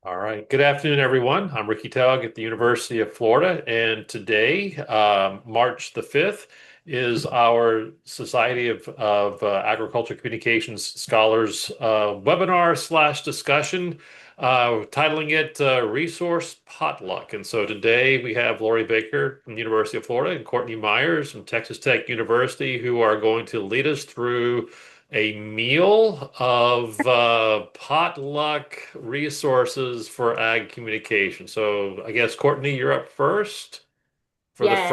All right. Good afternoon, everyone. I'm Ricky Taug at the University of Florida, and today, March the 5th, is our Society of Agriculture Communications Scholars webinar slash discussion, titling it Resource Potluck. And so today we have Lori Baker from the University of Florida and Courtney Myers from Texas Tech University who are going to lead us through a meal of potluck resources for ag communication. So I guess Courtney, you're up first for the Yes.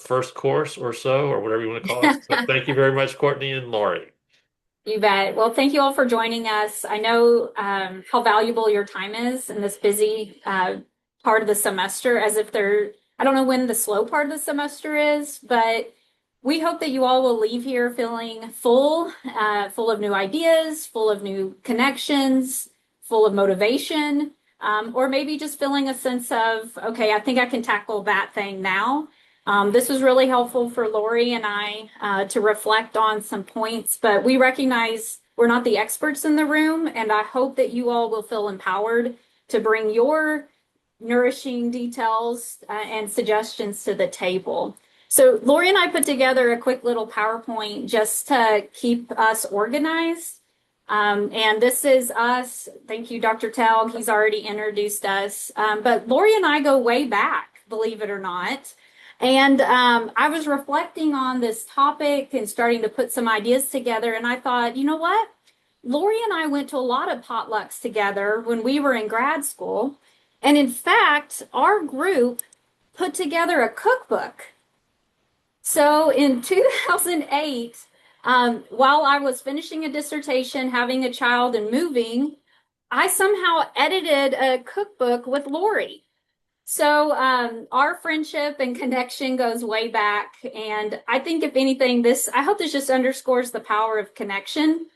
first course or so, or whatever you want to call it. So thank you very much, Courtney and Lori. You bet. Well, thank you all for joining us. I know how valuable your time is in this busy part of the semester, as if I don't know when the slow part of the semester is, but we hope that you all will leave here feeling full, full of new ideas, full of new connections, full of motivation, or maybe just feeling a sense of, okay, I think I can tackle that thing now. This was really helpful for Lori and I to reflect on some points, but we recognize we're not the experts in the room, and I hope that you all will feel empowered to bring your nourishing details and suggestions to the table. So, Lori and I put together a quick little PowerPoint just to keep us organized. And this is us. Thank you, Dr. Taug. He's already introduced us. But Lori and I go way back, believe it or not. And I was reflecting on this topic and starting to put some ideas together. And I thought, you know what? Lori and I went to a lot of potlucks together when we were in grad school. And in fact, our group put together a cookbook. So in 2008, while I was finishing a dissertation, having a child, and moving, I somehow edited a cookbook with Lori. So our friendship and connection goes way back. And I think if anything, I hope this just underscores the power of connection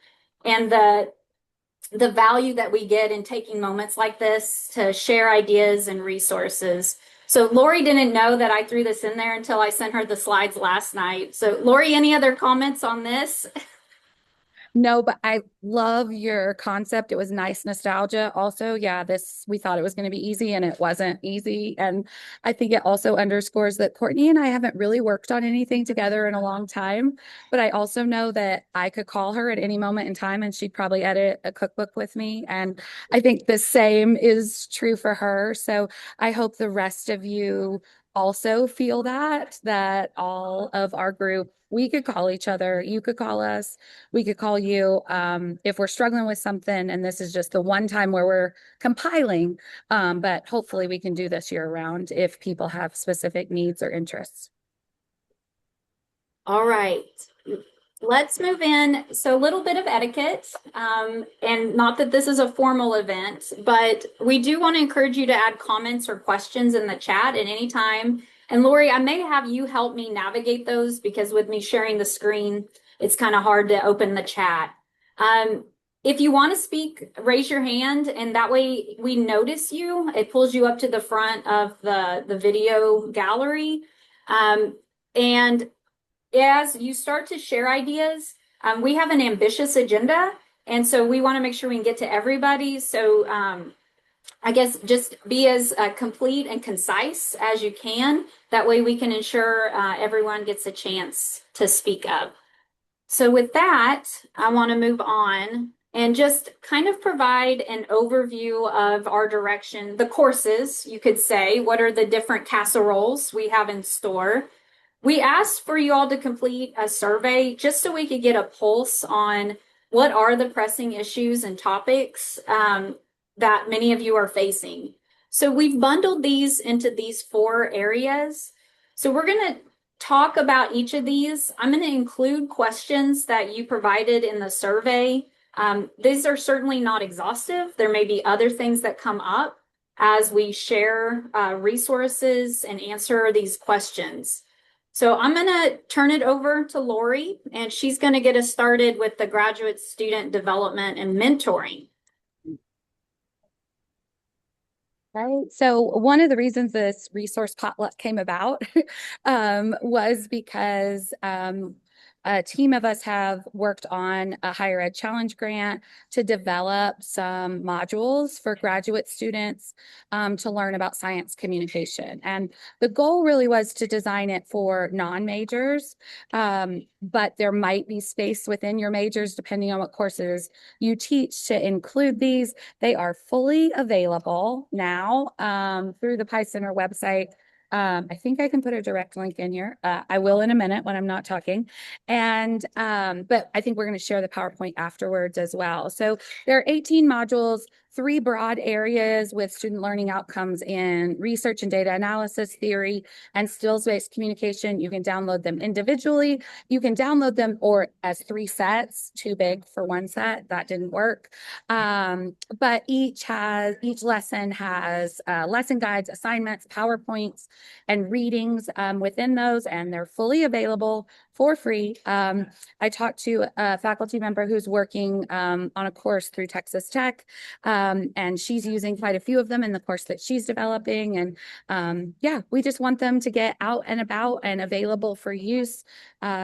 and the value that we get in taking moments like this to share ideas and resources. So Lori didn't know that I threw this in there until I sent her the slides last night. So Lori, any other comments on this? No, but I love your concept. It was nice nostalgia. Also, yeah, we thought it was going to be easy and it wasn't easy. And I think it also underscores that Courtney and I haven't really worked on anything together in a long time. But I also know that I could call her at any moment in time and she'd probably edit a cookbook with me. And I think the same is true for her. So I hope the rest of you also feel that all of our group, we could call each other, you could call us, we could call you if we're struggling with something, and this is just the one time where we're compiling. But hopefully we can do this year round if people have specific needs or interests. All right. Let's move in. So, a little bit of etiquette, and not that this is a formal event, but we do want to encourage you to add comments or questions in the chat at any time. And Lori, I may have you help me navigate those because with me sharing the screen, it's kind of hard to open the chat. If you want to speak, raise your hand, and that way we notice you. It pulls you up to the front of the video gallery. And as you start to share ideas, we have an ambitious agenda. And so we want to make sure we can get to everybody. So I guess just be as complete and concise as you can. That way we can ensure everyone gets a chance to speak up. So with that, I want to move on and just kind of provide an overview of our direction, the courses, you could say. What are the different casseroles we have in store? We asked for you all to complete a survey just so we could get a pulse on what are the pressing issues and topics that many of you are facing. So we've bundled these into these four areas. So we're going to talk about each of these. I'm going to include questions that you provided in the survey. These are certainly not exhaustive. There may be other things that come up as we share resources and answer these questions. So I'm going to turn it over to Lori, and she's going to get us started with the graduate student development and mentoring. Right. So one of the reasons this resource potluck came about was because a team of us have worked on a higher ed challenge grant to develop some modules for graduate students to learn about science communication. And the goal really was to design it for non-majors, but there might be space within your majors depending on what courses you teach to include these. They are fully available now through the Pi Center website. I think I can put a direct link in here. I will in a minute when I'm not talking. And, but I think we're going to share the PowerPoint afterwards as well. So there are 18 modules, 3 broad areas with student learning outcomes in research and data analysis theory and skills-based communication. You can download them individually. You can download them or as 3 sets, too big for 1 set. That didn't work. But each lesson has lesson guides, assignments, PowerPoints, and readings within those, and they're fully available for free. I talked to a faculty member who's working on a course through Texas Tech, and she's using quite a few of them in the course that she's developing. And yeah, we just want them to get out and about and available for use.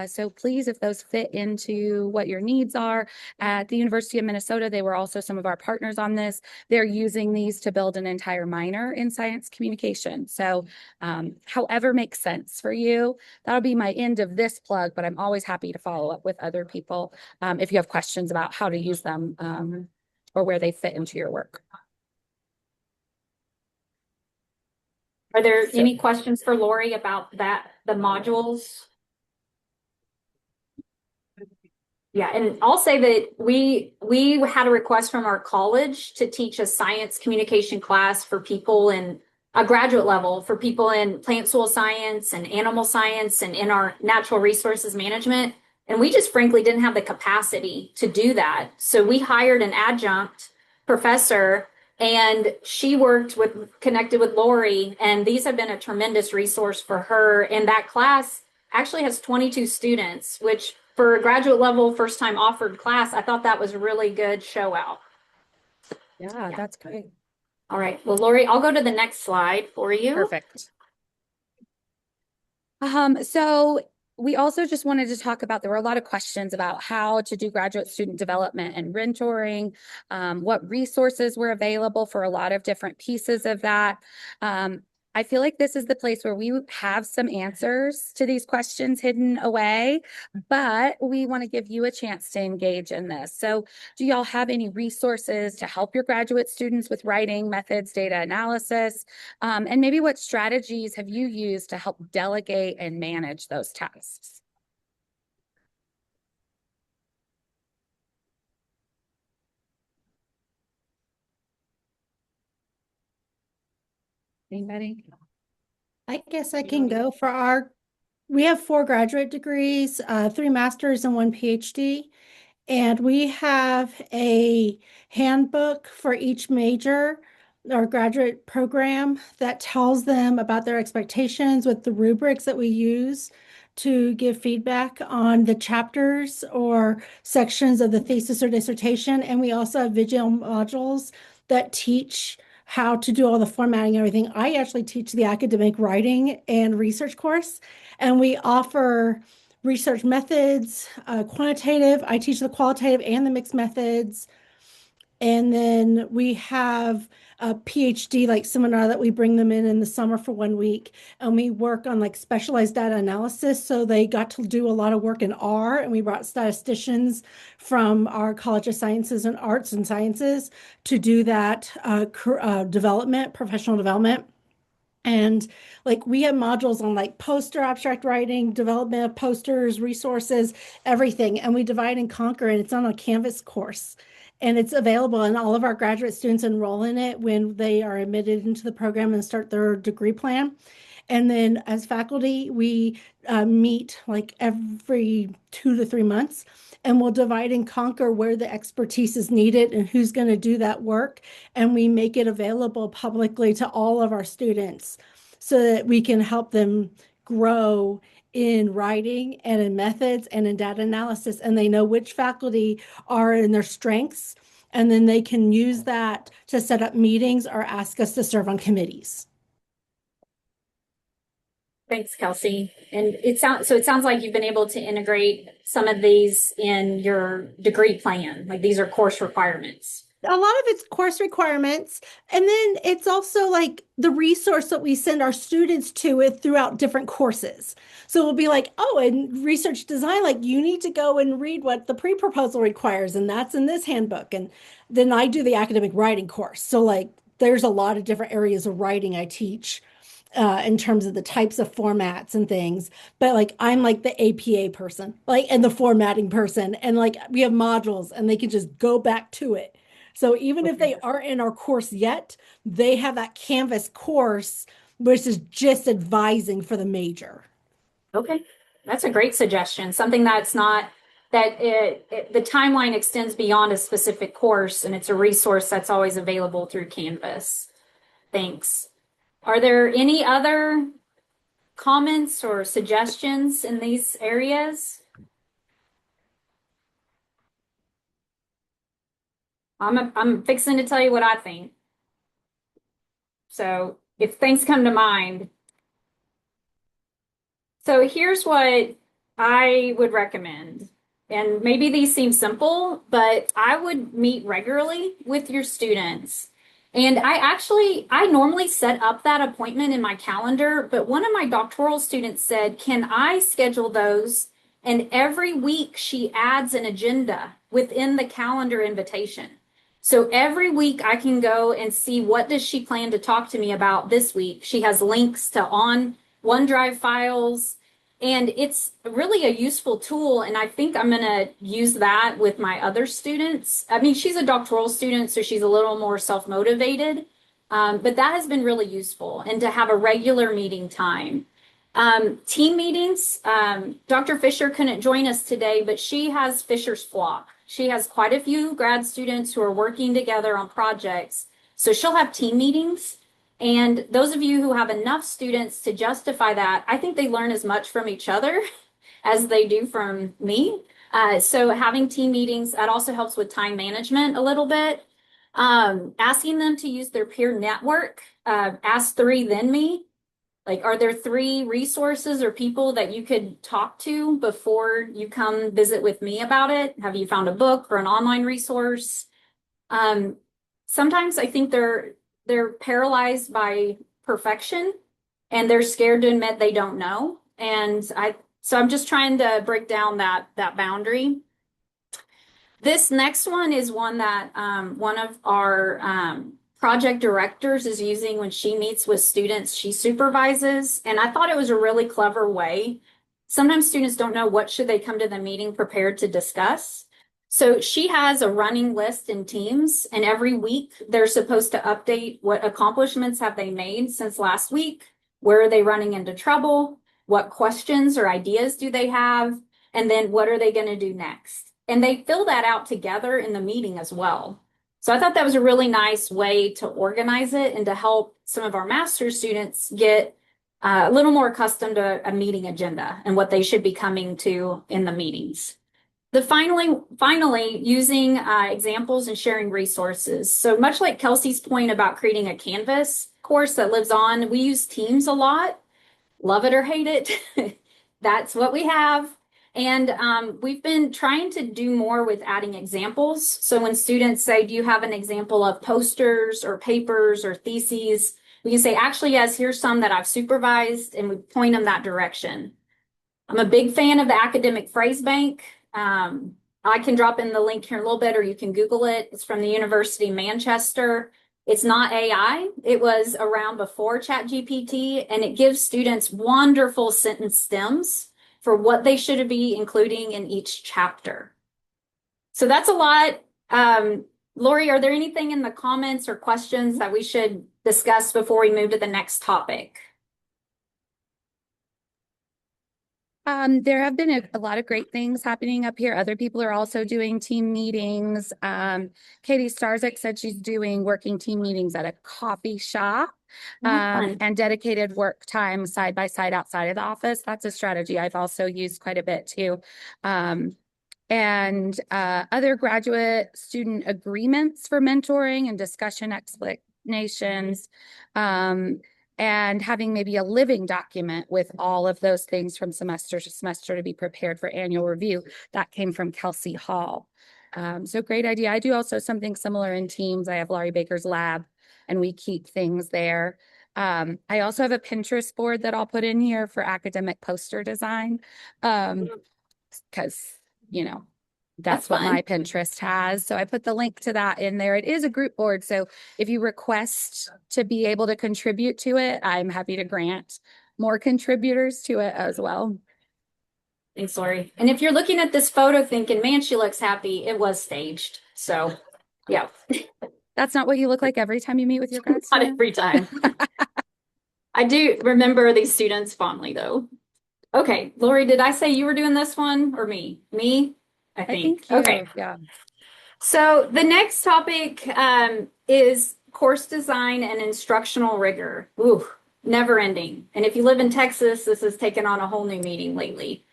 So please, if those fit into what your needs are, at the University of Minnesota, they were also some of our partners on this. They're using these to build an entire minor in science communication. So however makes sense for you. That'll be my end of this plug, but I'm always happy to follow up with other people if you have questions about how to use them or where they fit into your work. Are there any questions for Lori about the modules? Yeah, and I'll say that we had a request from our college to teach a science communication class for people in a graduate level, for people in plant soil science and animal science and in our natural resources management. And we just frankly didn't have the capacity to do that. So we hired an adjunct professor and she connected with Lori, and these have been a tremendous resource for her. And that class actually has 22 students, which for a graduate level first time offered class, I thought that was a really good show out. Yeah, that's great. All right. Well, Lori, I'll go to the next slide for you. Perfect. So we also just wanted to talk about, there were a lot of questions about how to do graduate student development and mentoring, what resources were available for a lot of different pieces of that. I feel like this is the place where we have some answers to these questions hidden away, but we want to give you a chance to engage in this. So do y'all have any resources to help your graduate students with writing methods, data analysis, and maybe what strategies have you used to help delegate and manage those tasks? Anybody? I guess I can go for we have 4 graduate degrees, 3 masters and 1 PhD. And we have a handbook for each major or graduate program that tells them about their expectations with the rubrics that we use to give feedback on the chapters or sections of the thesis or dissertation. And we also have video modules that teach how to do all the formatting and everything. I actually teach the academic writing and research course, and we offer research methods, quantitative. I teach the qualitative and the mixed methods. And then we have a PhD like seminar that we bring them in the summer for 1 week. And we work on like specialized data analysis. So they got to do a lot of work in R, and we brought statisticians from our College of Sciences and Arts and Sciences to do that development, professional development. And like we have modules on like poster abstract writing, development of posters, resources, everything. And we divide and conquer, and it's on a Canvas course. And it's available, and all of our graduate students enroll in it when they are admitted into the program and start their degree plan. And then as faculty, we meet like every 2 to 3 months, and we'll divide and conquer where the expertise is needed and who's going to do that work. And we make it available publicly to all of our students so that we can help them grow in writing and in methods and in data analysis. And they know which faculty are in their strengths, and then they can use that to set up meetings or ask us to serve on committees. Thanks, Kelsey. And it sounds like you've been able to integrate some of these in your degree plan. Like these are course requirements. A lot of it's course requirements. And then it's also like the resource that we send our students to it throughout different courses. So it'll be like, oh, in research design, like you need to go and read what the pre-proposal requires, and that's in this handbook. And then I do the academic writing course. So like there's a lot of different areas of writing I teach in terms of the types of formats and things. But like I'm like the APA person, like and the formatting person, and like we have modules and they can just go back to it. So even if they aren't in our course yet, they have that Canvas course, which is just advising for the major. Okay. That's a great suggestion. Something that's not that the timeline extends beyond a specific course and it's a resource that's always available through Canvas. Thanks. Are there any other comments or suggestions in these areas? I'm fixing to tell you what I think. So if things come to mind. So here's what I would recommend. And maybe these seem simple, but I would meet regularly with your students. And I normally set up that appointment in my calendar, but one of my doctoral students said, can I schedule those? And every week she adds an agenda within the calendar invitation. So every week I can go and see what does she plan to talk to me about this week. She has links to on OneDrive files, and it's really a useful tool. And I think I'm going to use that with my other students. I mean, she's a doctoral student, so she's a little more self-motivated, but that has been really useful. And to have a regular meeting time. Team meetings, Dr. Fisher couldn't join us today, but she has Fisher's Flock. She has quite a few grad students who are working together on projects. So she'll have team meetings. And those of you who have enough students to justify that, I think they learn as much from each other as they do from me. So having team meetings, that also helps with time management a little bit. Asking them to use their peer network, ask three, then me. Like, are there three resources or people that you could talk to before you come visit with me about it? Have you found a book or an online resource? Um, Sometimes I think they're paralyzed by perfection and they're scared to admit they don't know. So I'm just trying to break down that boundary. This next one is one that one of our project directors is using when she meets with students she supervises. And I thought it was a really clever way. Sometimes students don't know what should they come to the meeting prepared to discuss. So she has a running list in Teams, and every week they're supposed to update what accomplishments have they made since last week, where are they running into trouble, what questions or ideas do they have, and then what are they going to do next. And they fill that out together in the meeting as well. So I thought that was a really nice way to organize it and to help some of our master's students get a little more accustomed to a meeting agenda and what they should be coming to in the meetings. Finally, using examples and sharing resources. So much like Kelsey's point about creating a Canvas course that lives on, we use Teams a lot. Love it or hate it. That's what we have. And we've been trying to do more with adding examples. So when students say, do you have an example of posters or papers or theses? We can say, actually, yes, here's some that I've supervised, and we point them that direction. I'm a big fan of the academic phrase bank. I can drop in the link here in a little bit, or you can Google it. It's from the University of Manchester. It's not AI. It was around before ChatGPT, and it gives students wonderful sentence stems for what they should be including in each chapter. So that's a lot. Lori, are there anything in the comments or questions that we should discuss before we move to the next topic? There have been a lot of great things happening up here. Other people are also doing team meetings. Katie Starzyk said she's doing working team meetings at a coffee shop, and dedicated work time side by side outside of the office. That's a strategy I've also used quite a bit too. And other graduate student agreements for mentoring and discussion explanations. and having maybe a living document with all of those things from semester to semester to be prepared for annual review. That came from Kelsey Hall. So great idea. I do also something similar in Teams. I have Laurie Baker's lab and we keep things there. I also have a Pinterest board that I'll put in here for academic poster design. Because, you know, that's what my Pinterest has. So I put the link to that in there. It is a group board. So if you request to be able to contribute to it, I'm happy to grant more contributors to it as well. Thanks, Lori. And if you're looking at this photo thinking, man, she looks happy, it was staged. So, yeah. That's not what you look like every time you meet with your grad Not student? every time. I do remember these students fondly, though. Okay, Lori, did I say you were doing this one or me? Me? I think. Okay. Yeah. So the next topic is course design and instructional rigor. Ooh, never ending. And if you live in Texas, this has taken on a whole new meaning lately.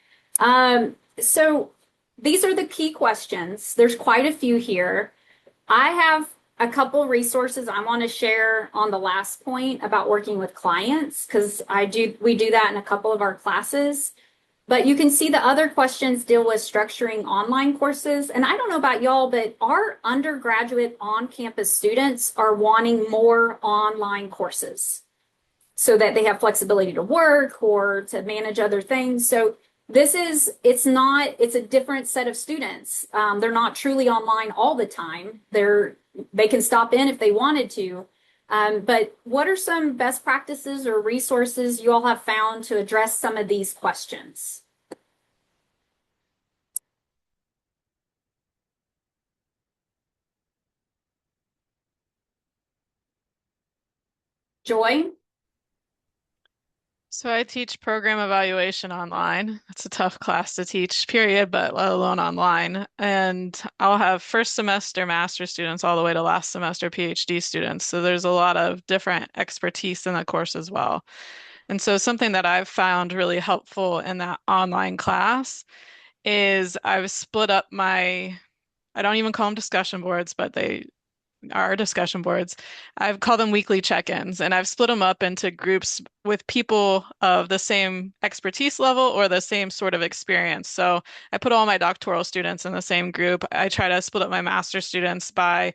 So these are the key questions. There's quite a few here. I have a couple resources I want to share on the last point about working with clients because we do that in a couple of our classes. But you can see the other questions deal with structuring online courses. And I don't know about y'all, but our undergraduate on-campus students are wanting more online courses so that they have flexibility to work or to manage other things. So it's a different set of students. They're not truly online all the time. They can stop in if they wanted to. But what are some best practices or resources you all have found to address some of these questions? Joy? So I teach program evaluation online. It's a tough class to teach, period, but let alone online. And I'll have first semester master students all the way to last semester PhD students. So there's a lot of different expertise in the course as well. And so something that I've found really helpful in that online class is I've split up I don't even call them discussion boards, but they our discussion boards. I've called them weekly check-ins, and I've split them up into groups with people of the same expertise level or the same sort of experience. So I put all my doctoral students in the same group. I try to split up my master students by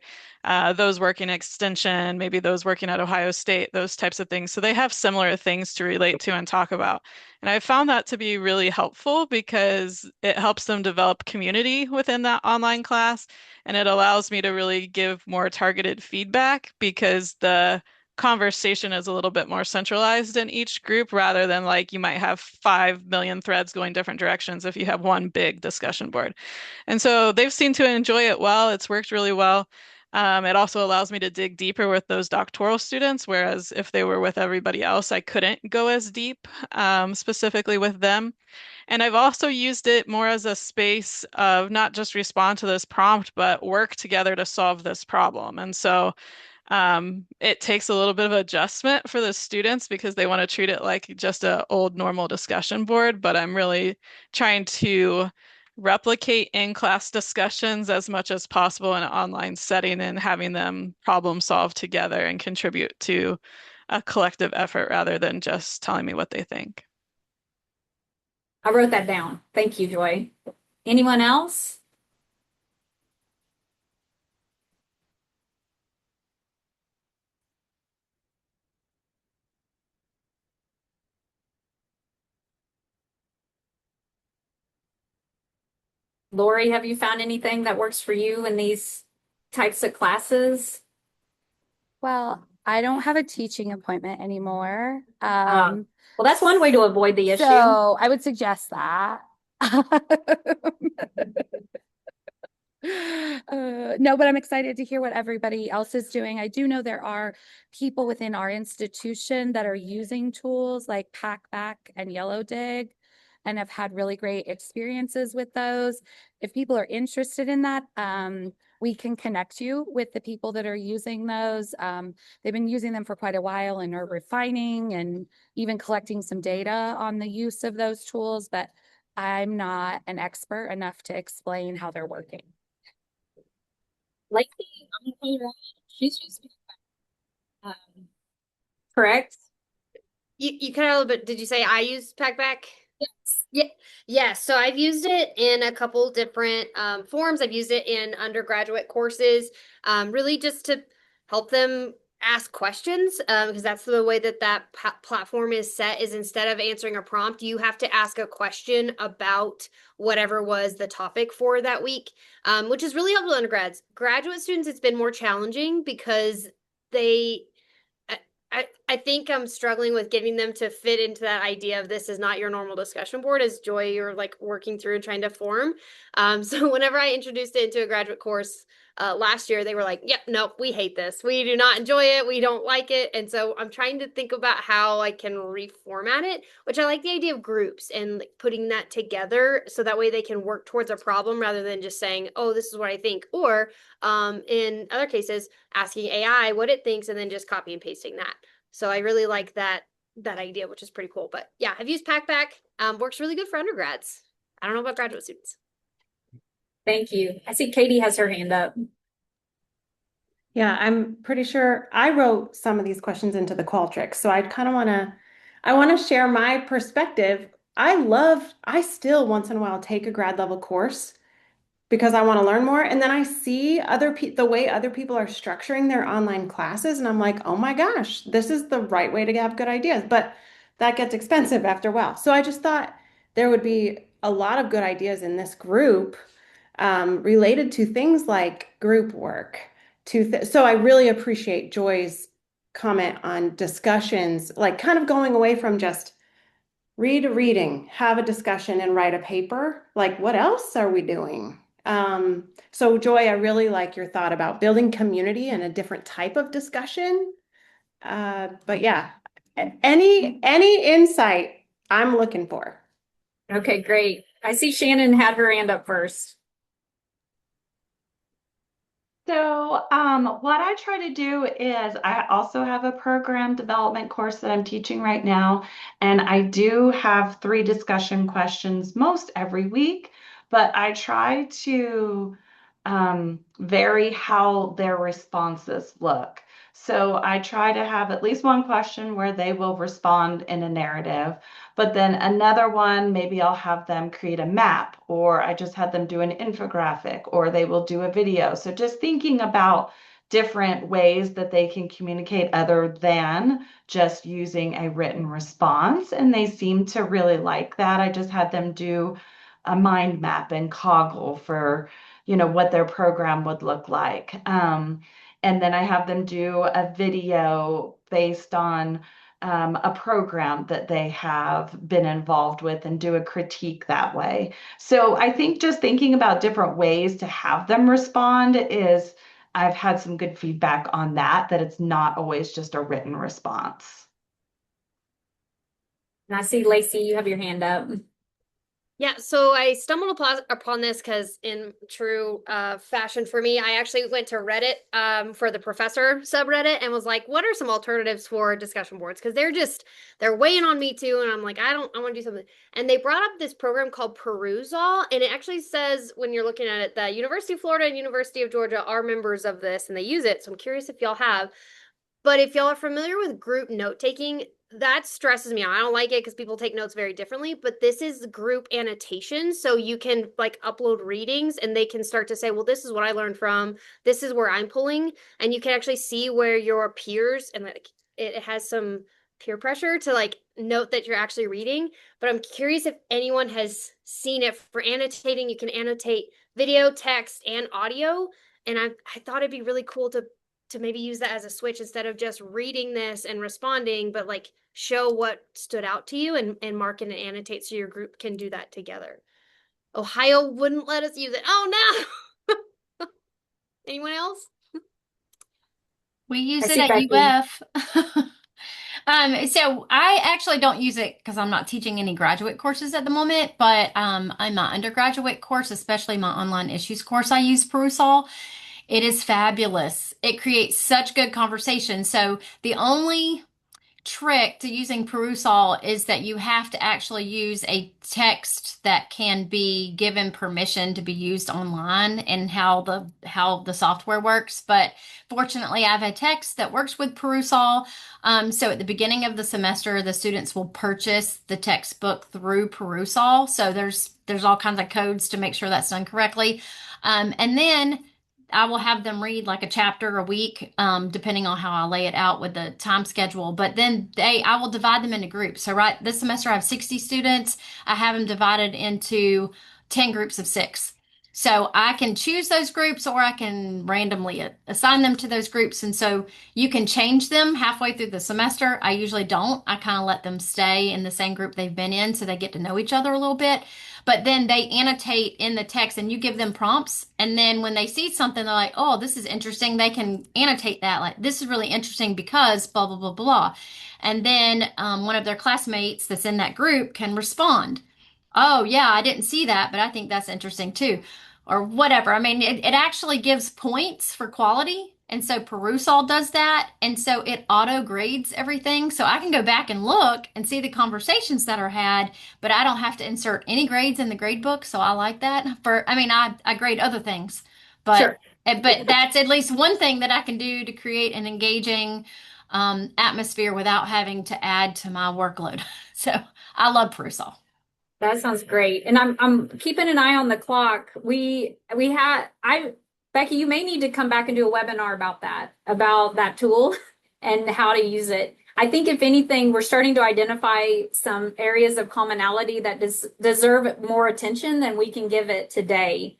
those working extension, maybe those working at Ohio State, those types of things. So they have similar things to relate to and talk about. And I found that to be really helpful because it helps them develop community within that online class. And it allows me to really give more targeted feedback because the conversation is a little bit more centralized in each group rather than like you might have 5 million threads going different directions if you have one big discussion board. And so they've seemed to enjoy it well. It's worked really well. It also allows me to dig deeper with those doctoral students, whereas if they were with everybody else, I couldn't go as deep specifically with them. And I've also used it more as a space of not just respond to this prompt, but work together to solve this problem. And so it takes a little bit of adjustment for the students because they want to treat it like just an old normal discussion board, but I'm really trying to replicate in-class discussions as much as possible in an online setting and having them problem solve together and contribute to a collective effort rather than just telling me what they think. I wrote that down. Thank you, Joy. Anyone else? Lori, have you found anything that works for you in these types of classes? Well, I don't have a teaching appointment anymore. Well, that's one way to avoid the issue. So I would suggest that. No, but I'm excited to hear what everybody else is doing. I do know there are people within our institution that are using tools like Packback and Yellow Dig and have had really great experiences with those. If people are interested in that, we can connect you with the people that are using those. They've been using them for quite a while and are refining and even collecting some data on the use of those tools, but I'm not an expert enough to explain how they're working. Lacey, I'm gonna call her out. She's using correct? You cut out a little bit. Did you say I use Packback? Yes. Yeah, yeah. So I've used it in a couple different forms. I've used it in undergraduate courses, really just to help them ask questions, because that's the way that platform is set. Is instead of answering a prompt, you have to ask a question about whatever was the topic for that week, which is really helpful to undergrads. Graduate students, it's been more challenging because they I think I'm struggling with getting them to fit into that idea of this is not your normal discussion board as Joy you're like working through and trying to form. So whenever I introduced it into a graduate course last year, they were like, "Yep, no, we hate this. We do not enjoy it. We don't like it." And so I'm trying to think about how I can reformat it, which I like the idea of groups and like, putting that together so that way they can work towards a problem rather than just saying, "Oh, this is what I think," or in other cases asking AI what it thinks and then just copy and pasting that. So I really like that idea, which is pretty cool. But yeah, I've used Packback. Works really good for undergrads. I don't know about graduate students. Thank you. I see Katie has her hand up. Yeah, I'm pretty sure I wrote some of these questions into the Qualtrics. So I want to share my perspective. I still once in a while take a grad level course because I want to learn more. And then I see the way other people are structuring their online classes, and I'm like, oh my gosh, this is the right way to have good ideas. But that gets expensive after a while. So I just thought there would be a lot of good ideas in this group related to things like group work. So I really appreciate Joy's comment on discussions, like kind of going away from just read a reading, have a discussion, and write a paper. Like, what else are we doing? So Joy, I really like your thought about building community and a different type of discussion. But yeah, any insight I'm looking for. Okay, great. I see Shannon had her hand up first. So, what I try to do is I also have a program development course that I'm teaching right now, and I do have 3 discussion questions most every week, but I try to vary how their responses look. So, I try to have at least one question where they will respond in a narrative, but then another one, maybe I'll have them create a map, or I just had them do an infographic, or they will do a video. So just thinking about different ways that they can communicate other than just using a written response. And they seem to really like that. I just had them do a mind map and Coggle for, what their program would look like. And then I have them do a video based on a program that they have been involved with and do a critique that way. So I think just thinking about different ways to have them respond is, I've had some good feedback on that it's not always just a written response. And I see Lacey, you have your hand up. Yeah, so I stumbled upon this because in true fashion for me, I actually went to Reddit for the professor subreddit and was like, what are some alternatives for discussion boards? Because they're weighing on me too. And I'm like, I want to do something. And they brought up this program called Perusall. And it actually says when you're looking at it, that University of Florida and University of Georgia are members of this and they use it. So I'm curious if y'all have. But if y'all are familiar with group note taking, that stresses me out. I don't like it because people take notes very differently, but this is group annotation. So you can like upload readings and they can start to say, well, this is what I learned from, this is where I'm pulling. And you can actually see where your peers and like it has some peer pressure to like note that you're actually reading. But I'm curious if anyone has seen it for annotating. You can annotate video, text, and audio. And I thought it'd be really cool to maybe use that as a switch instead of just reading this and responding, but like show what stood out to you and mark it and annotate so your group can do that together. Ohio wouldn't let us use it. Oh no. Anyone else? We use I it see at Becky. UF. So I actually don't use it because I'm not teaching any graduate courses at the moment, but in my undergraduate course, especially my online issues course, I use Perusall. It is fabulous. It creates such good conversation. So the only trick to using Perusall is that you have to actually use a text that can be given permission to be used online and how the software works. But fortunately, I have a text that works with Perusall. So at the beginning of the semester, the students will purchase the textbook through Perusall. So there's all kinds of codes to make sure that's done correctly. And then I will have them read like a chapter a week, depending on how I lay it out with the time schedule. But then I will divide them into groups. So right this semester I have 60 students. I have them divided into 10 groups of 6. So I can choose those groups or I can randomly assign them to those groups. And so you can change them halfway through the semester. I usually don't. I kind of let them stay in the same group they've been in so they get to know each other a little bit. But then they annotate in the text and you give them prompts. And then when they see something, they're like, oh, this is interesting. They can annotate that. Like, this is really interesting because blah, blah, blah, blah. And then one of their classmates that's in that group can respond. Oh, yeah, I didn't see that, but I think that's interesting too. Or whatever. I mean, it actually gives points for quality. And so Perusall does that. And so it auto grades everything. So I can go back and look and see the conversations that are had, but I don't have to insert any grades in the grade book. So I like that. I grade other things, Sure. but that's at least one thing that I can do to create an engaging atmosphere without having to add to my workload. So I love Perusall. That sounds great. And I'm keeping an eye on the clock. Becky, you may need to come back and do a webinar about that tool and how to use it. I think if anything, we're starting to identify some areas of commonality that deserve more attention than we can give it today.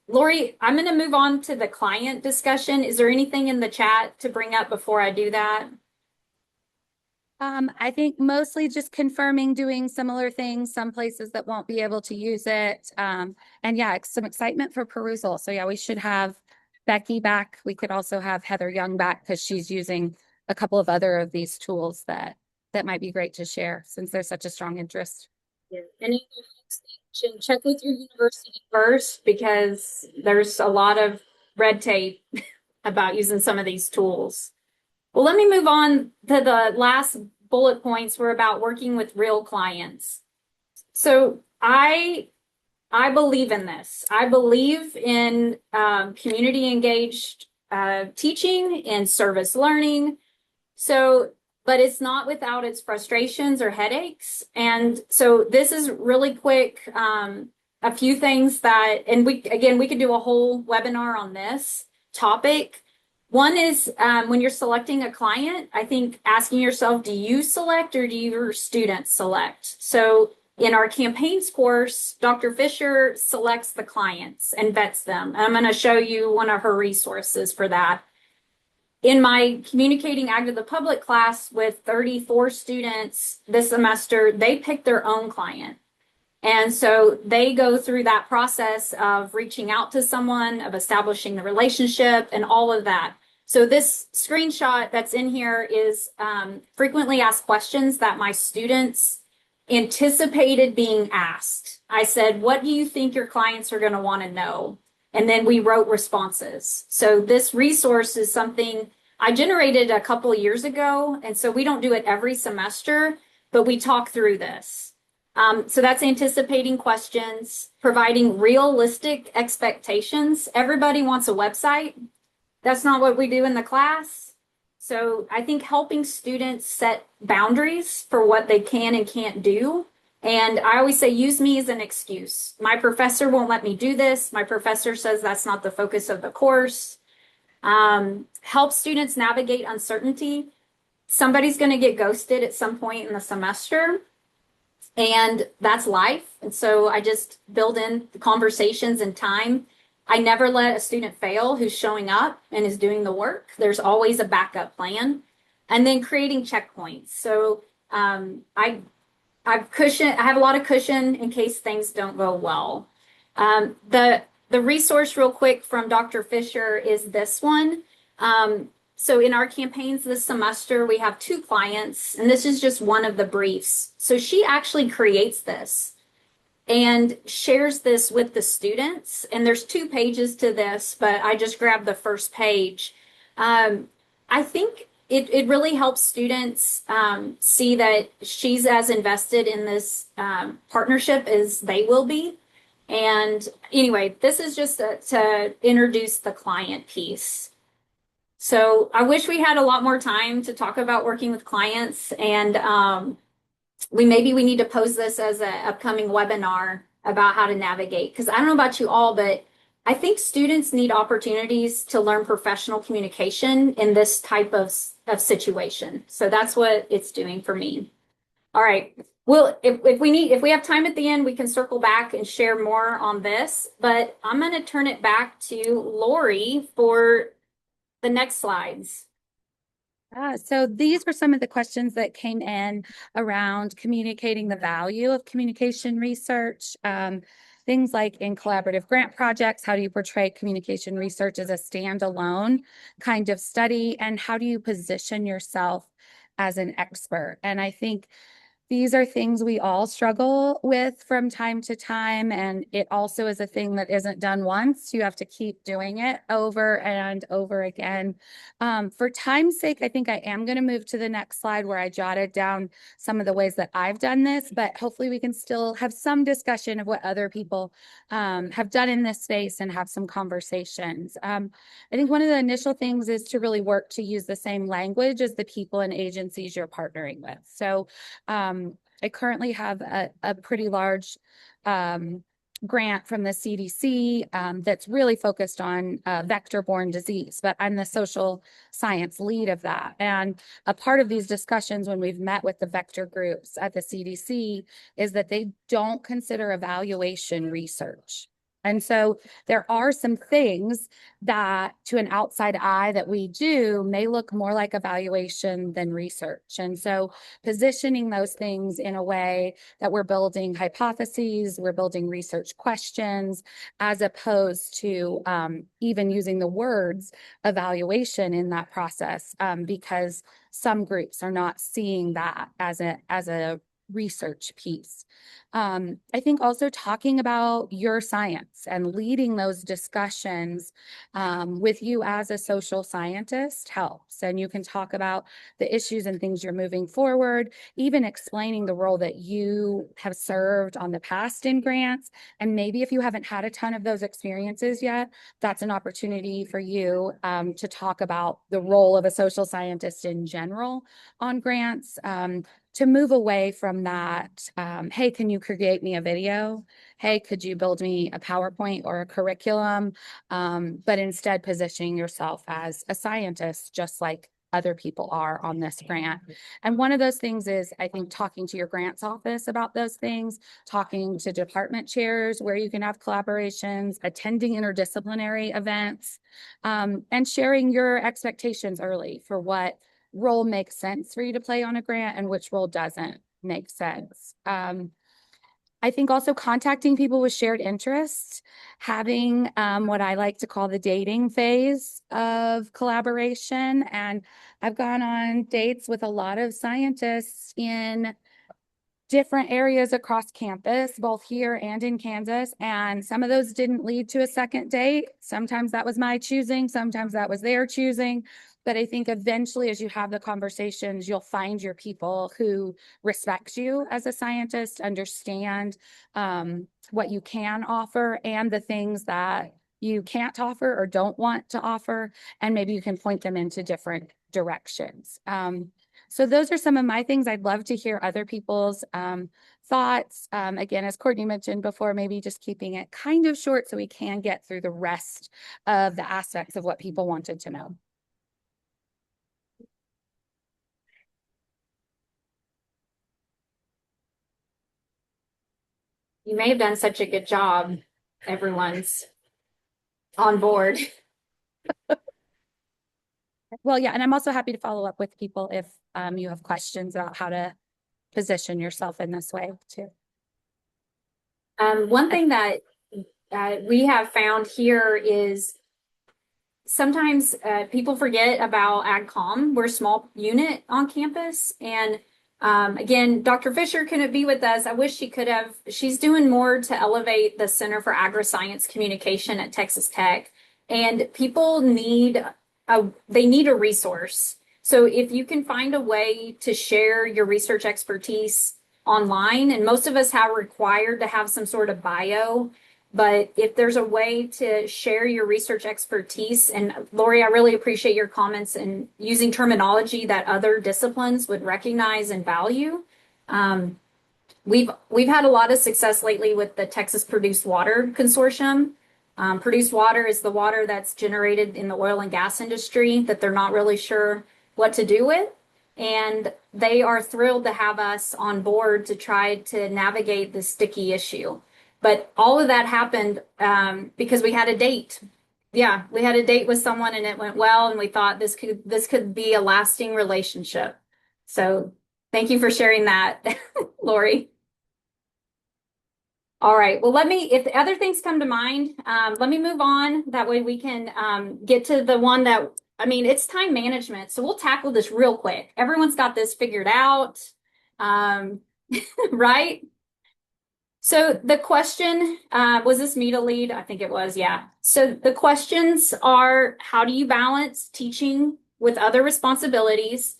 Lori, I'm going to move on to the client discussion. Is there anything in the chat to bring up before I do that? I think mostly just confirming doing similar things, some places that won't be able to use it. And yeah, some excitement for Perusall. So yeah, we should have Becky back. We could also have Heather Young back because she's using a couple of other of these tools that might be great to share since there's such a strong interest. Yeah. And check with your university first because there's a lot of red tape about using some of these tools. Well, let me move on to the last bullet points were about working with real clients. So I believe in this. I believe in community engaged teaching and service learning. So, but it's not without its frustrations or headaches. And so this is really quick. A few things that, and we could do a whole webinar on this topic. One is when you're selecting a client, I think asking yourself, do you select or do your students select? So in our campaigns course, Dr. Fisher selects the clients and vets them. And I'm going to show you one of her resources for that. In my Communicating Ag to the Public class with 34 students this semester, they pick their own client. And so they go through that process of reaching out to someone, of establishing the relationship and all of that. So this screenshot that's in here is frequently asked questions that my students anticipated being asked. I said, what do you think your clients are going to want to know? And then we wrote responses. So this resource is something I generated a couple of years ago. And so we don't do it every semester, but we talk through this. So that's anticipating questions, providing realistic expectations. Everybody wants a website. That's not what we do in the class. So I think helping students set boundaries for what they can and can't do. And I always say, use me as an excuse. My professor won't let me do this. My professor says that's not the focus of the course. Help students navigate uncertainty. Somebody's going to get ghosted at some point in the semester. And that's life. And so I just build in the conversations and time. I never let a student fail who's showing up and is doing the work. There's always a backup plan. And then creating checkpoints. So I have a lot of cushion in case things don't go well. The resource real quick from Dr. Fisher is this one. So in our campaigns this semester, we have 2 clients, and this is just one of the briefs. So she actually creates this and shares this with the students. And there's 2 pages to this, but I just grabbed the first page. I think it really helps students see that she's as invested in this partnership as they will be. And anyway, this is just to introduce the client piece. So I wish we had a lot more time to talk about working with clients, and we need to pose this as an upcoming webinar about how to navigate. Because I don't know about you all, but I think students need opportunities to learn professional communication in this type of situation. So that's what it's doing for me. All right. Well, if we have time at the end, we can circle back and share more on this. But I'm going to turn it back to Lori for the next slides. So these were some of the questions that came in around communicating the value of communication research. Things like in collaborative grant projects, how do you portray communication research as a standalone kind of study? And how do you position yourself as an expert? And I think these are things we all struggle with from time to time. And it also is a thing that isn't done once. You have to keep doing it over and over again. For time's sake, I think I am going to move to the next slide where I jotted down some of the ways that I've done this, but hopefully we can still have some discussion of what other people have done in this space and have some conversations. I think one of the initial things is to really work to use the same language as the people and agencies you're partnering with. So I currently have a pretty large grant from the CDC that's really focused on vector-borne disease, but I'm the social science lead of that. And a part of these discussions when we've met with the vector groups at the CDC is that they don't consider evaluation research. And so there are some things that to an outside eye that we do may look more like evaluation than research. And so positioning those things in a way that we're building hypotheses, we're building research questions, as opposed to even using the words evaluation in that process, because some groups are not seeing that as a research piece. I think also talking about your science and leading those discussions with you as a social scientist helps. And you can talk about the issues and things you're moving forward, even explaining the role that you have served on the past in grants. And maybe if you haven't had a ton of those experiences yet, that's an opportunity for you to talk about the role of a social scientist in general on grants. To move away from that, hey, can you create me a video? Hey, could you build me a PowerPoint or a curriculum? But instead positioning yourself as a scientist, just like other people are on this grant. And one of those things is, I think, talking to your grants office about those things, talking to department chairs where you can have collaborations, attending interdisciplinary events, and sharing your expectations early for what role makes sense for you to play on a grant and which role doesn't make sense. I think also contacting people with shared interests, having what I like to call the dating phase of collaboration. And I've gone on dates with a lot of scientists in different areas across campus, both here and in Kansas. And some of those didn't lead to a second date. Sometimes that was my choosing, sometimes that was their choosing. But I think eventually, as you have the conversations, you'll find your people who respect you as a scientist, understand what you can offer and the things that you can't offer or don't want to offer. And maybe you can point them into different directions. So those are some of my things. I'd love to hear other people's thoughts. Again, as Courtney mentioned before, maybe just keeping it kind of short so we can get through the rest of the aspects of what people wanted to know. You may have done such a good job. Everyone's on board. Well, yeah, and I'm also happy to follow up with people if you have questions about how to position yourself in this way too. One thing that we have found here is sometimes people forget about AgCom. We're a small unit on campus. And again, Dr. Fisher couldn't be with us. I wish she could have. She's doing more to elevate the Center for Agri-Science Communication at Texas Tech. And people need a resource. So if you can find a way to share your research expertise online, and most of us have required to have some sort of bio, but if there's a way to share your research expertise, and Lori, I really appreciate your comments and using terminology that other disciplines would recognize and value. We've had a lot of success lately with the Texas Produced Water Consortium. Produced water is the water that's generated in the oil and gas industry that they're not really sure what to do with. And they are thrilled to have us on board to try to navigate this sticky issue. But all of that happened because we had a date. Yeah, we had a date with someone and it went well, and we thought this could be a lasting relationship. So thank you for sharing that, Lori. All right. Well, if the other things come to mind, let me move on. That way we can get to the one that, I mean, it's time management. So we'll tackle this real quick. Everyone's got this figured out, right? So the question, was this me to lead? I think it was, yeah. So the questions are, how do you balance teaching with other responsibilities?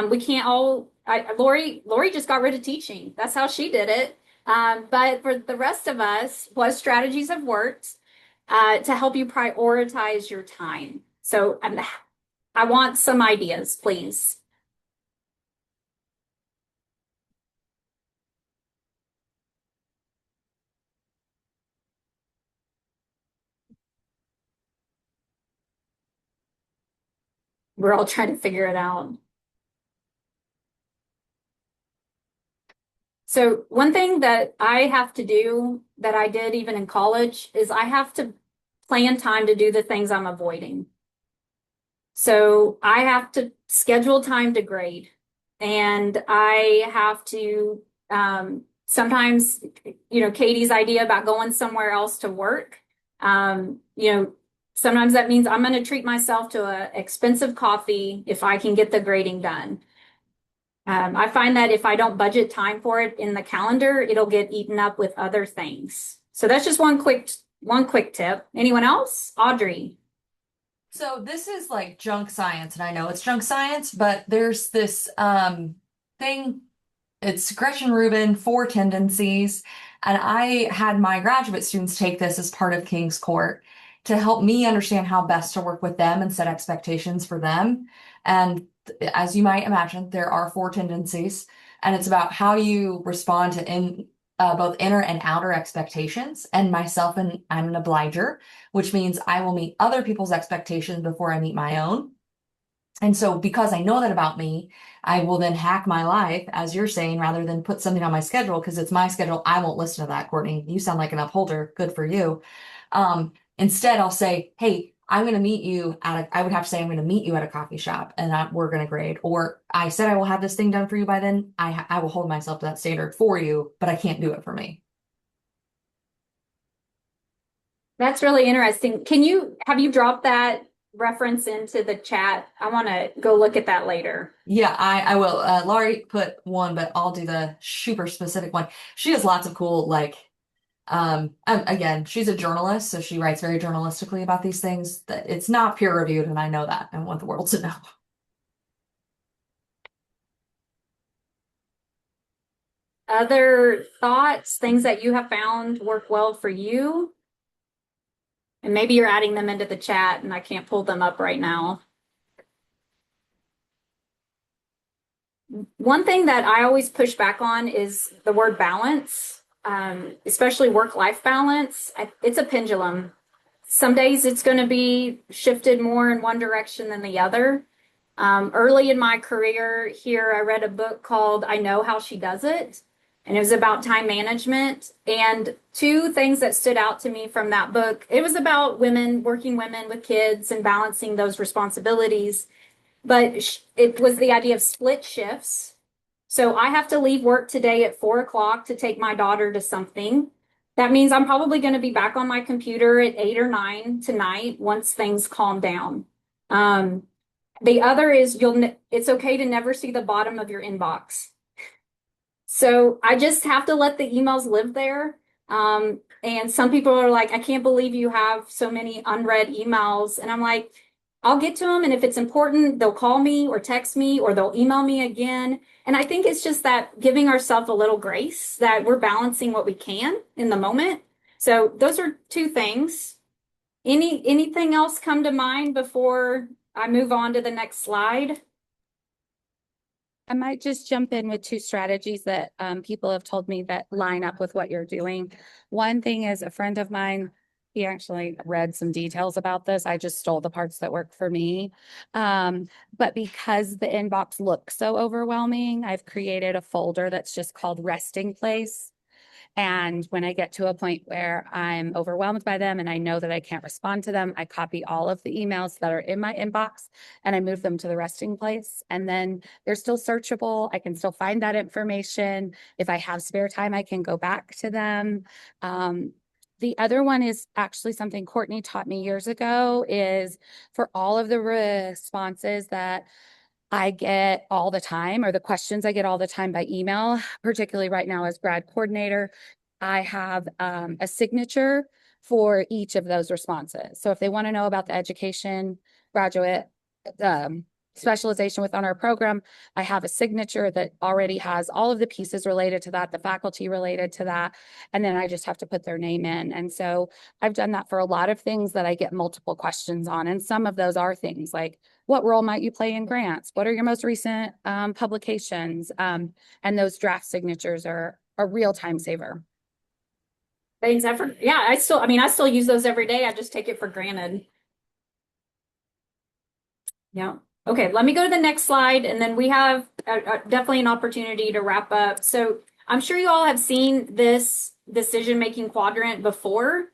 We can't all, Lori just got rid of teaching. That's how she did it. But for the rest of us, what strategies have worked to help you prioritize your time? So I want some ideas, please. We're all trying to figure it out. So one thing that I have to do that I did even in college is I have to plan time to do the things I'm avoiding. So I have to schedule time to grade, and I have to sometimes, Katie's idea about going somewhere else to work, sometimes that means I'm going to treat myself to an expensive coffee if I can get the grading done. I find that if I don't budget time for it in the calendar, it'll get eaten up with other things. So that's just one quick tip. Anyone else? Audrey. So this is like junk science, and I know it's junk science, but there's this thing. It's Gretchen Rubin, Four Tendencies, and I had my graduate students take this as part of King's Court to help me understand how best to work with them and set expectations for them. And as you might imagine, there are four tendencies, and it's about how you respond to both inner and outer expectations. And myself, and I'm an obliger, which means I will meet other people's expectations before I meet my own. And so because I know that about me, I will then hack my life, as you're saying, rather than put something on my schedule because it's my schedule. I won't listen to that, Courtney. You sound like an upholder. Good for you. Instead, I'll say, hey, I'm going to meet you I would have to say, I'm going to meet you at a coffee shop and we're going to grade. Or I said I will have this thing done for you by then. I will hold myself to that standard for you, but I can't do it for me. That's really interesting. Have you dropped that reference into the chat? I want to go look at that later. Yeah, I will. Laurie put one, but I'll do the super specific one. She has lots of cool, again, she's a journalist, so she writes very journalistically about these things. That it's not peer reviewed, and I know that. I want the world to know. Other thoughts, things that you have found work well for you? And maybe you're adding them into the chat and I can't pull them up right now. One thing that I always push back on is the word balance, especially work-life balance. It's a pendulum. Some days it's going to be shifted more in one direction than the other. Early in my career here, I read a book called I Know How She Does It, and it was about time management. And two things that stood out to me from that book, it was about working women with kids and balancing those responsibilities. But it was the idea of split shifts. So I have to leave work today at 4 o'clock to take my daughter to something. That means I'm probably going to be back on my computer at 8 or 9 tonight once things calm down. The other is it's okay to never see the bottom of your inbox. So I just have to let the emails live there. And some people are like, I can't believe you have so many unread emails. And I'm like, I'll get to them. And if it's important, they'll call me or text me or they'll email me again. And I think it's just that giving ourselves a little grace that we're balancing what we can in the moment. So those are two things. Anything else come to mind before I move on to the next slide? I might just jump in with two strategies that people have told me that line up with what you're doing. One thing is a friend of mine, he actually read some details about this. I just stole the parts that worked for me. But because the inbox looks so overwhelming, I've created a folder that's just called Resting Place. And when I get to a point where I'm overwhelmed by them and I know that I can't respond to them, I copy all of the emails that are in my inbox and I move them to the resting place. And then they're still searchable. I can still find that information. If I have spare time, I can go back to them. The other one is actually something Courtney taught me years ago, is for all of the responses that I get all the time, or the questions I get all the time by email, particularly right now as grad coordinator, I have a signature for each of those responses. So if they want to know about the education, graduate, specialization within our program, I have a signature that already has all of the pieces related to that, the faculty related to that, and then I just have to put their name in. And so I've done that for a lot of things that I get multiple questions on. And some of those are things like, what role might you play in grants? What are your most recent publications? And those draft signatures are a real time saver. Thanks, effort. Yeah, I still use those every day. I just take it for granted. Yeah. Okay, let me go to the next slide, and then we have definitely an opportunity to wrap up. So I'm sure you all have seen this decision-making quadrant before.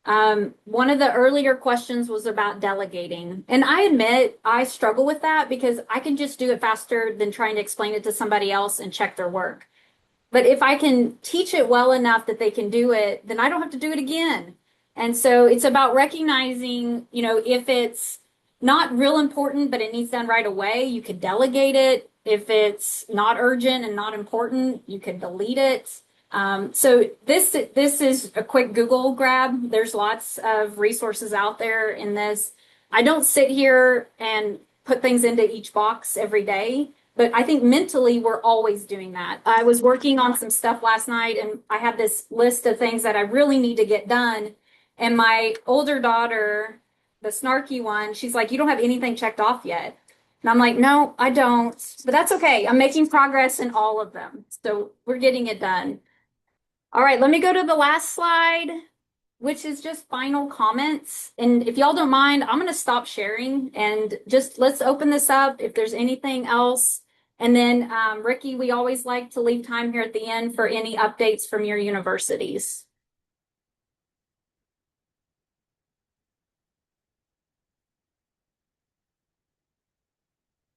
One of the earlier questions was about delegating. And I admit I struggle with that because I can just do it faster than trying to explain it to somebody else and check their work. But if I can teach it well enough that they can do it, then I don't have to do it again. And so it's about recognizing, if it's not real important, but it needs done right away, you could delegate it. If it's not urgent and not important, you could delete it. So this is a quick Google grab. There's lots of resources out there in this. I don't sit here and put things into each box every day, but I think mentally we're always doing that. I was working on some stuff last night and I had this list of things that I really need to get done. And my older daughter, the snarky one, she's like, "You don't have anything checked off yet." And I'm like, "No, I don't." But that's okay. I'm making progress in all of them. So we're getting it done. All right, let me go to the last slide, which is just final comments. And if y'all don't mind, I'm going to stop sharing and just let's open this up if there's anything else. And then, Ricky, we always like to leave time here at the end for any updates from your universities.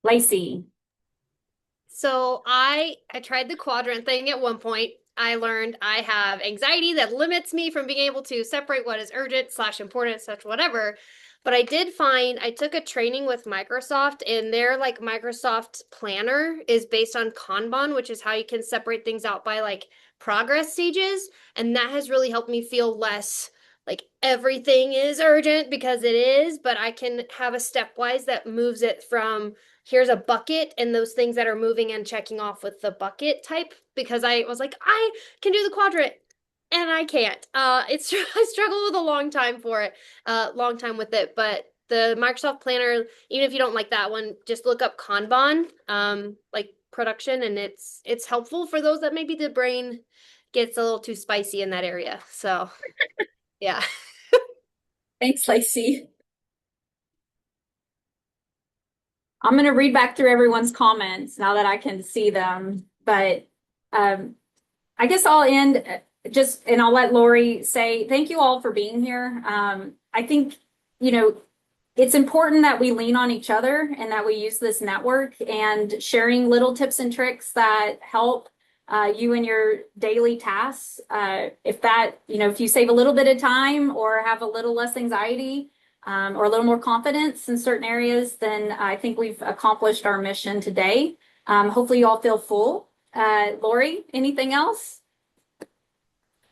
Lacey. So I tried the quadrant thing at one point. I learned I have anxiety that limits me from being able to separate what is urgent / important, such whatever. But I did find I took a training with Microsoft, and their like Microsoft Planner is based on Kanban, which is how you can separate things out by like progress stages. And that has really helped me feel less like everything is urgent, because it is, but I can have a stepwise that moves it from here's a bucket and those things that are moving and checking off with the bucket type, because I was like, I can do the quadrant and I can't. It's I struggle with a long time with it, but the Microsoft Planner, even if you don't like that one, just look up Kanban, like production, and it's helpful for those that maybe the brain gets a little too spicy in that area. So, yeah. Thanks, Lacey. I'm going to read back through everyone's comments now that I can see them, but I guess I'll end and I'll let Lori say thank you all for being here. I think, it's important that we lean on each other and that we use this network and sharing little tips and tricks that help you in your daily tasks. If you save a little bit of time or have a little less anxiety, or a little more confidence in certain areas, then I think we've accomplished our mission today. Hopefully you all feel full. Lori, anything else?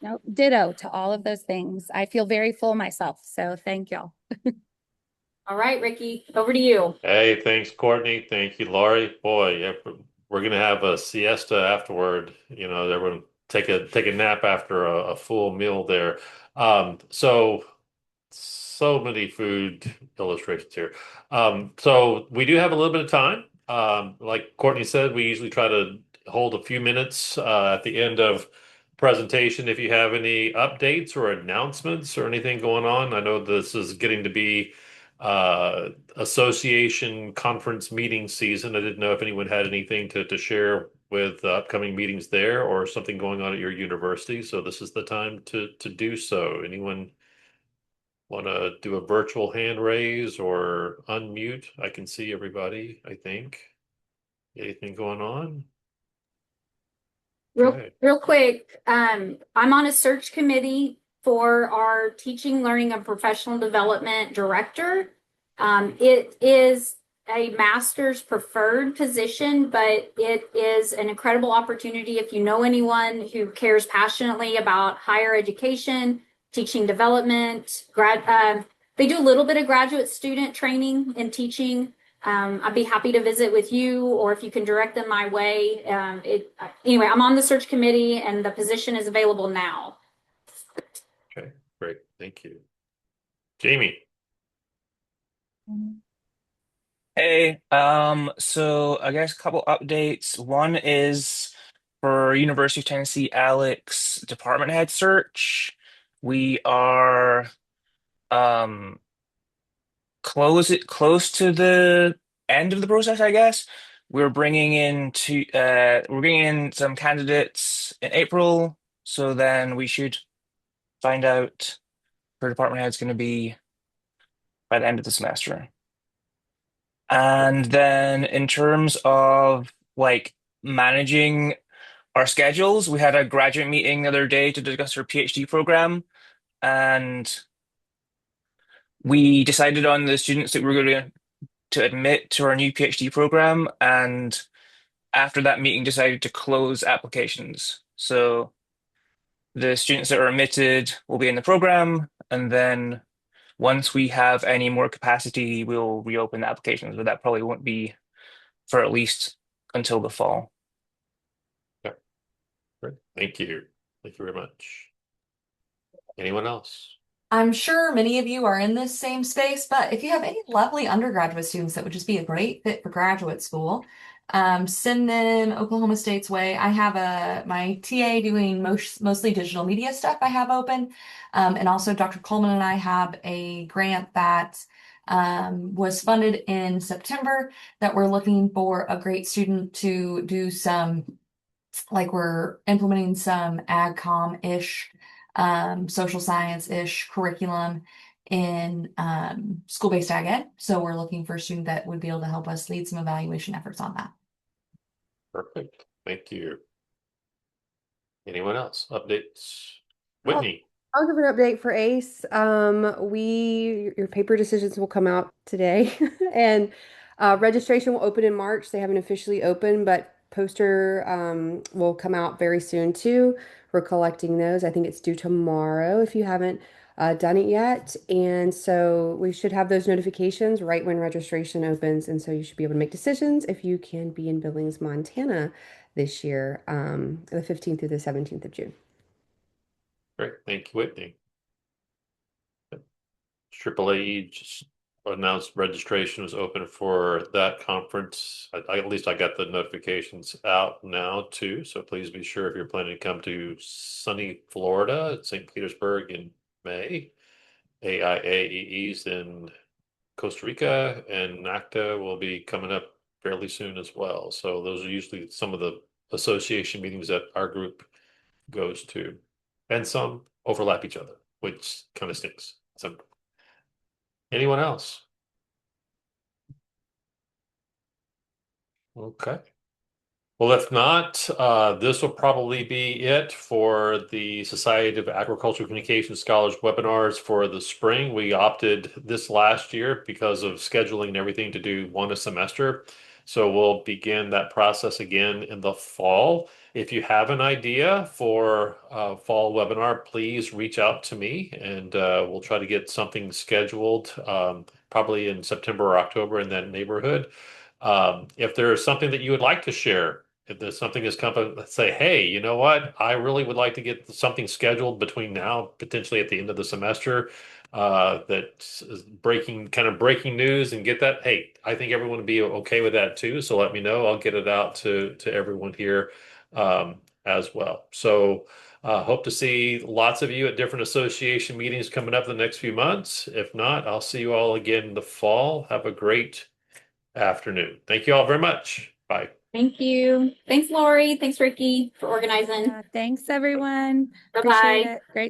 No, ditto to all of those things. I feel very full myself. So thank y'all. All right, Ricky, over to you. Hey, thanks, Courtney. Thank you, Laurie. Boy, yeah, we're gonna have a siesta afterward. Everyone take a nap after a full meal there. So many food illustrations here. So we do have a little bit of time. Like Courtney said, we usually try to hold a few minutes at the end of presentation if you have any updates or announcements or anything going on. I know this is getting to be association conference meeting season. I didn't know if anyone had anything to share with upcoming meetings there or something going on at your university. So this is the time to do so. Anyone want to do a virtual hand raise or unmute? I can see everybody, I think. Anything going on? Real, Okay. real quick, I'm on a search committee for our teaching, learning, and professional development director. It is a master's preferred position, but it is an incredible opportunity if you know anyone who cares passionately about higher education, teaching development, they do a little bit of graduate student training and teaching. I'd be happy to visit with you, or if you can direct them my way. Anyway, I'm on the search committee and the position is available now. Okay, great. Thank you. Jamie. Hey, so I guess a couple updates. One is for University of Tennessee Alex department head search. We are um close to the end of the process, I guess. We're bringing in some candidates in April, so then we should find out who department head's going to be by the end of the semester. And then in terms of like managing our schedules, we had a graduate meeting the other day to discuss our PhD program, and we decided on the students that we were going to admit to our new PhD program, and after that meeting decided to close applications. So the students that are admitted will be in the program, and then once we have any more capacity, we'll reopen the applications, but that probably won't be for at least until the fall. Okay, great. Thank you. Thank you very much. Anyone else? I'm sure many of you are in this same space, but if you have any lovely undergraduate students that would just be a great fit for graduate school, send them Oklahoma State's way. I have my TA doing mostly digital media stuff I have open. And also Dr. Coleman and I have a grant that was funded in September that we're looking for a great student to do some, like we're implementing some AgCom-ish social science-ish curriculum in school-based ag ed. So we're looking for a student that would be able to help us lead some evaluation efforts on that. Perfect. Thank you. Anyone else? Updates? I'll, Whitney. I'll give an update for ACE. Your paper decisions will come out today, and registration will open in March. They haven't officially opened, but poster will come out very soon too. We're collecting those. I think it's due tomorrow if you haven't done it yet. And so we should have those notifications right when registration opens. And so you should be able to make decisions if you can be in Billings, Montana this year, the 15th through the 17th of June. Great. Thank you, Whitney. AAA just announced registration was open for that conference. At least I got the notifications out now too. So please be sure if you're planning to come to sunny Florida at St. Petersburg in May. AIAEE's in Costa Rica and NACTA will be coming up fairly soon as well. So those are usually some of the association meetings that our group goes to. And some overlap each other, which kind of stinks. So anyone else? Okay. Well, if not, this will probably be it for the Society of Agricultural Communication Scholars webinars for the spring. We opted this last year because of scheduling and everything to do one a semester. So we'll begin that process again in the fall. If you have an idea for a fall webinar, please reach out to me and we'll try to get something scheduled probably in September or October in that neighborhood. If there's something that you would like to share, if there's something that's come up, let's say, hey, you know what? I really would like to get something scheduled between now, potentially at the end of the semester, that's kind of breaking news and get that. Hey, I think everyone would be okay with that too. So let me know. I'll get it out to everyone here as well. So hope to see lots of you at different association meetings coming up in the next few months. If not, I'll see you all again in the fall. Have a great afternoon. Thank you all very much. Bye. Thank you. Thanks, Lori. Thanks, Ricky, for organizing. Thanks, everyone. Bye-bye. Appreciate it. Great